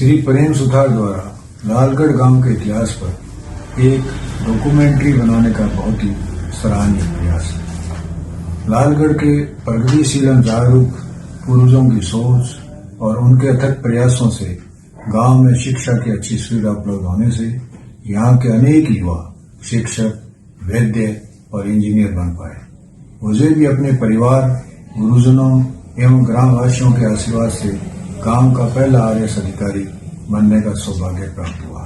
श्री प्रेम सुथार द्वारा लालगढ़ गांव के इतिहास पर एक डॉक्यूमेंट्री बनाने का बहुत ही सराहनीय प्रयास है। लालगढ़ के प्रगतिशील जागरूक पूर्वजों की सोच और उनके अथक प्रयासों से गांव में शिक्षा की अच्छी सुविधा उपलब्ध होने से यहाँ के अनेक युवा शिक्षक, वैद्य और इंजीनियर बन पाए। मुझे भी अपने परिवार, गुरुजनों एवं ग्रामवासियों के आशीर्वाद से गांव का पहला आरएएस अधिकारी बनने का सौभाग्य प्राप्त हुआ।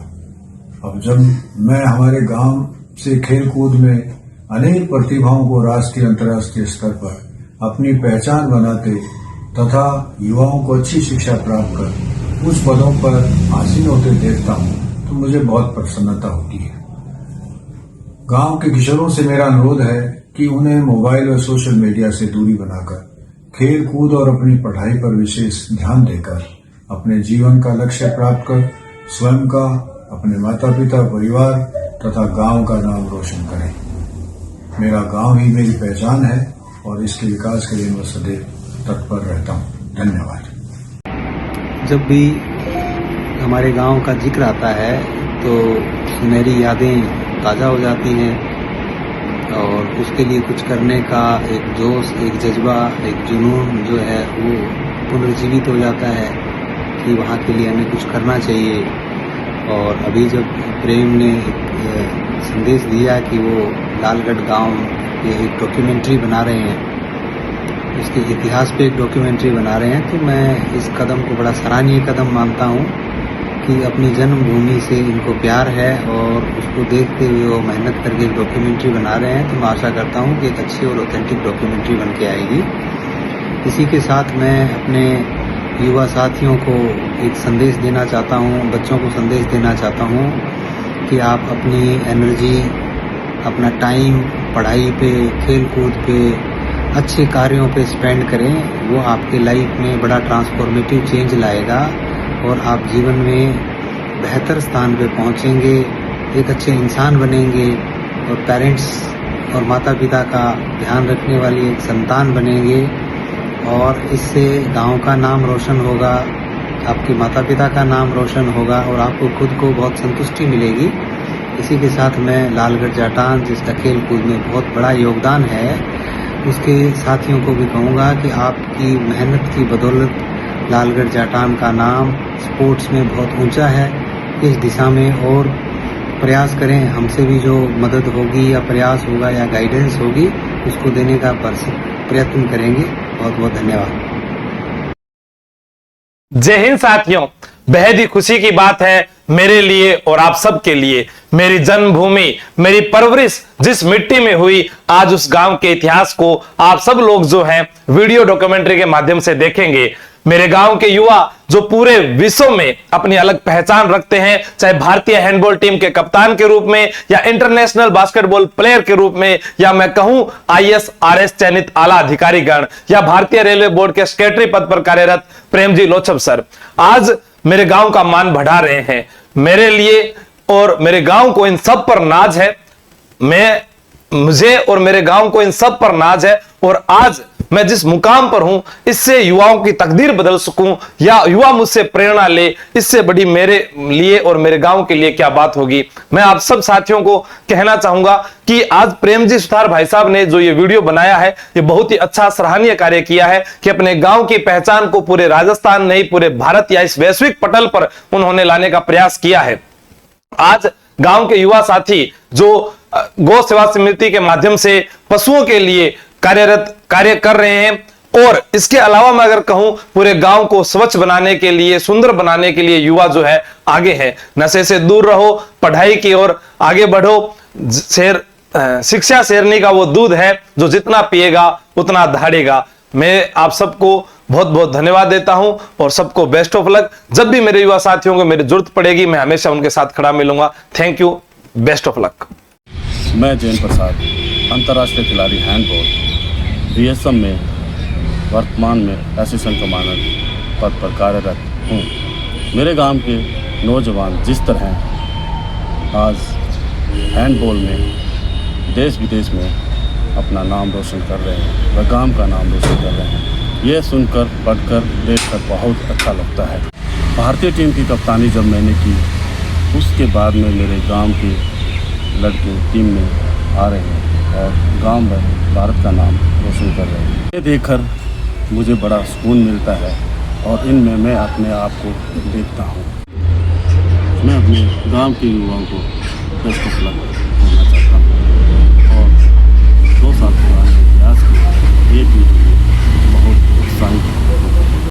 अब जब मैं हमारे गांव से खेलकूद में अनेक प्रतिभाओं को राष्ट्रीय अंतर्राष्ट्रीय स्तर पर अपनी पहचान बनाते तथा युवाओं को अच्छी शिक्षा प्राप्त कर उच्च पदों पर आसीन होते देखता हूं तो मुझे बहुत प्रसन्नता होती है। गांव के किशोरों से मेरा अनुरोध है कि उन्हें मोबाइल और सोशल मीडिया से दूरी बनाकर खेल कूद और अपनी पढ़ाई पर विशेष ध्यान देकर अपने जीवन का लक्ष्य प्राप्त कर स्वयं का, अपने माता पिता, परिवार तथा गांव का नाम रोशन करें। मेरा गांव ही मेरी पहचान है और इसके विकास के लिए मैं सदैव तत्पर रहता हूं। धन्यवाद। जब भी हमारे गांव का जिक्र आता है तो सुनहरी यादें ताज़ा हो जाती हैं और उसके लिए कुछ करने का एक जोश, एक जज्बा, एक जुनून जो है वो पुनर्जीवित हो जाता है कि वहाँ के लिए हमें कुछ करना चाहिए। और अभी जब प्रेम ने एक संदेश दिया कि वो लालगढ़ गांव के एक डॉक्यूमेंट्री बना रहे हैं, उसके इतिहास पे एक डॉक्यूमेंट्री बना रहे हैं, तो मैं इस कदम को बड़ा सराहनीय कदम मानता हूँ कि अपनी जन्मभूमि से इनको प्यार है और उसको देखते हुए वो मेहनत करके एक डॉक्यूमेंट्री बना रहे हैं। तो मैं आशा करता हूँ कि एक अच्छी और ऑथेंटिक डॉक्यूमेंट्री बन के आएगी। इसी के साथ मैं अपने युवा साथियों को एक संदेश देना चाहता हूँ, बच्चों को संदेश देना चाहता हूँ कि आप अपनी एनर्जी, अपना टाइम पढ़ाई पे, खेल कूद पे, अच्छे कार्यों पे स्पेंड करें। वो आपके लाइफ में बड़ा ट्रांसफॉर्मेटिव चेंज लाएगा और आप जीवन में बेहतर स्थान पे पहुंचेंगे, एक अच्छे इंसान बनेंगे और पेरेंट्स और माता पिता का ध्यान रखने वाली एक संतान बनेंगे और इससे गांव का नाम रोशन होगा, आपके माता पिता का नाम रोशन होगा और आपको खुद को बहुत संतुष्टि मिलेगी। इसी के साथ मैं लालगढ़ जाटान, जिसका खेल कूद में बहुत बड़ा योगदान है, उसके साथियों को भी कहूँगा कि आपकी मेहनत की बदौलत लालगढ़ जाटान का नाम स्पोर्ट्स में बहुत ऊंचा है। इस दिशा में और प्रयास करें। हमसे भी जो मदद होगी या प्रयास होगा या गाइडेंस होगी उसको देने का प्रयत्न करेंगे। बहुत बहुत धन्यवाद। जय हिंद साथियों, बेहद ही खुशी की बात है मेरे लिए और आप सब के लिए। मेरी जन्मभूमि, मेरी परवरिश जिस मिट्टी में हुई, आज उस गांव के इतिहास को आप सब लोग जो हैं वीडियो डॉक्यूमेंट्री के माध्यम से देखेंगे। मेरे गांव के युवा जो पूरे विश्व में अपनी अलग पहचान रखते हैं, चाहे भारतीय हैंडबॉल टीम के कप्तान के रूप में या इंटरनेशनल बास्केटबॉल प्लेयर के रूप में, या मैं कहूं आईएएस आरएएस चयनित आला अधिकारीगण, या भारतीय रेलवे बोर्ड के सेक्रेटरी पद पर कार्यरत प्रेमजी लोचब सर, आज मेरे गांव का मान बढ़ा रहे हैं। मेरे लिए और मेरे गांव को इन सब पर नाज है। मुझे और मेरे गांव को इन सब पर नाज है और आज मैं जिस मुकाम पर हूं, इससे युवाओं की तकदीर बदल सकूं या युवा मुझसे प्रेरणा ले, इससे बड़ी मेरे लिए और मेरे गांव के लिए क्या बात होगी। मैं आप सब साथियों को कहना चाहूंगा कि आज प्रेमजी सुथार भाई साहब ने जो ये वीडियो बनाया है, ये बहुत ही अच्छा सराहनीय कार्य किया है कि अपने गांव की पहचान को पूरे राजस्थान नहीं, पूरे भारत या इस वैश्विक पटल पर उन्होंने लाने का प्रयास किया है। आज गांव के युवा साथी जो गौ सेवा समिति के माध्यम से पशुओं के लिए कार्य कर रहे हैं और इसके अलावा मैं अगर कहूं पूरे गांव को स्वच्छ बनाने के लिए, सुंदर बनाने के लिए युवा जो है आगे है। नशे से दूर रहो, पढ़ाई की ओर आगे बढ़ो। शिक्षा शेरनी का वो दूध है जो जितना पिएगा उतना दहाड़ेगा। मैं आप सबको बहुत बहुत धन्यवाद देता हूं और सबको बेस्ट ऑफ लक। जब भी मेरे युवा साथियों को मेरी जरूरत पड़ेगी, मैं हमेशा उनके साथ खड़ा मिलूंगा। Thank you, best of luck. मैं जैन प्रसाद, अंतर्राष्ट्रीय खिलाड़ी हैंडबॉल, बीएसएम में वर्तमान में असिस्टेंट कमांडर पद पर कार्यरत हूँ। मेरे गांव के नौजवान जिस तरह आज हैंडबॉल में देश विदेश में अपना नाम रोशन कर रहे हैं, वह गांव का नाम रोशन कर रहे हैं, ये सुनकर, पढ़कर, देखकर बहुत अच्छा लगता है। भारतीय टीम की कप्तानी जब मैंने की, उसके बाद में मेरे गांव के लड़के टीम में आ रहे हैं और गांव में भारत का नाम रोशन कर रहे हैं। ये देखकर मुझे बड़ा सुकून मिलता है और इनमें मैं अपने आप को देखता हूँ। मैं अपने गांव के युवाओं को बेस्ट ऑफ लक